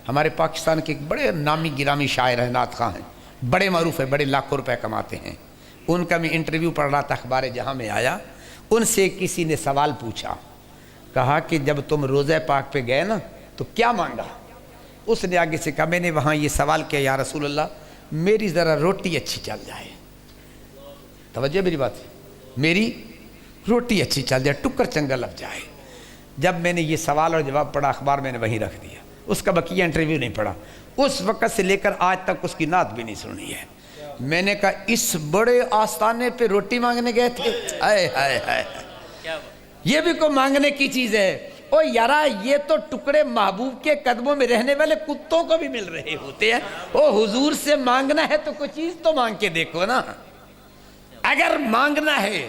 ہمارے پاکستان کے ایک بڑے نامی گرامی شاعر ہیں، نعت خواں ہیں، بڑے معروف ہیں، بڑے لاکھوں روپے کماتے ہیں. ان کا میں انٹرویو پڑھ رہا تھا، اخبار جہاں میں آیا. ان سے کسی نے سوال پوچھا، کہا کہ جب تم روضہ پاک پہ گئے نا تو کیا مانگا؟ اس نے آگے سے کہا میں نے وہاں یہ سوال کیا، یا رسول اللہ میری ذرا روٹی اچھی چل جائے. توجہ میری بات ہے، میری روٹی اچھی چل جائے، ٹکر چنگا لگ جائے. جب میں نے یہ سوال اور جواب پڑھا، اخبار میں نے وہیں رکھ دیا، اس کا بقیہ انٹرویو نہیں پڑھا. اس وقت سے لے کر آج تک اس کی نعت بھی نہیں سنی ہے. میں نے کہا اس بڑے آستانے پہ روٹی مانگنے گئے تھے، ہائے ہائے ہائے، یہ بھی کوئی مانگنے کی چیز ہے؟ او یارا یہ تو ٹکڑے محبوب کے قدموں میں رہنے والے کتوں کو بھی مل رہے ہوتے ہیں. او حضور سے مانگنا ہے تو کوئی چیز تو مانگ کے دیکھو نا. اگر مانگنا ہے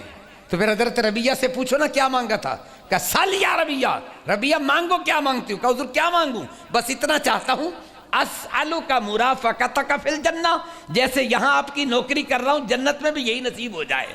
تو پھر حضرت ربیہ سے پوچھو نا کیا مانگا تھا. کہ سال یا ربیہ، ربیہ مانگو کیا مانگتی ہو؟ کہ حضور کیا مانگوں؟ بس اتنا چاہتا ہوں، اسألک مرافقتک فی الجنہ، جیسے یہاں آپ کی نوکری کر رہا ہوں جنت میں بھی یہی نصیب ہو جائے.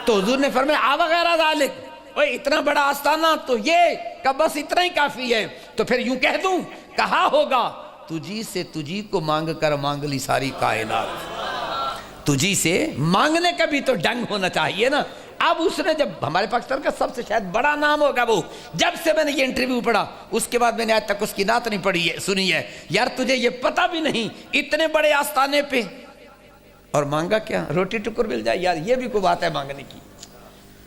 تو حضور نے فرمایا آ وغیرہ ذالک، اوہ اتنا بڑا آستانہ تو یہ کہ بس اتنا ہی کافی ہے. تو پھر یوں کہہ دوں، کہا ہوگا تجھی سے تجھی کو مانگ کر مانگ لی ساری کائنات. تجھی سے مانگنے کا بھی تو ڈنگ ہونا چاہیے نا. اب اس نے جب ہمارے پاکستان کا سب سے شاید بڑا نام ہوگا وہ، جب سے میں نے یہ انٹرویو پڑھا اس کے بعد میں نے آج تک اس کی نعت نہیں پڑھی ہے سنی ہے. یار تجھے یہ پتہ بھی نہیں اتنے بڑے آستانے پہ اور مانگا کیا؟ روٹی ٹکر مل جائے. یار یہ بھی کوئی بات ہے مانگنے کی؟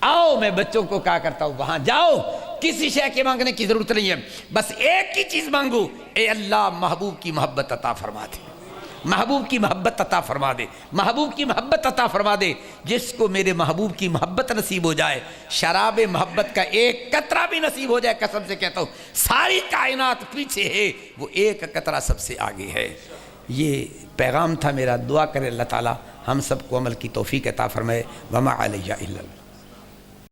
آؤ میں بچوں کو کہا کرتا ہوں وہاں جاؤ، کسی شے کے مانگنے کی ضرورت نہیں ہے، بس ایک ہی چیز مانگو، اے اللہ محبوب کی محبت عطا فرما دے، محبوب کی محبت عطا فرما دے، محبوب کی محبت عطا فرما دے. جس کو میرے محبوب کی محبت نصیب ہو جائے، شراب محبت کا ایک قطرہ بھی نصیب ہو جائے، قسم سے کہتا ہوں ساری کائنات پیچھے ہے، وہ ایک قطرہ سب سے آگے ہے. یہ پیغام تھا میرا. دعا کرے اللہ تعالی ہم سب کو عمل کی توفیق عطا فرمائے. وما علیہ الا اللہ.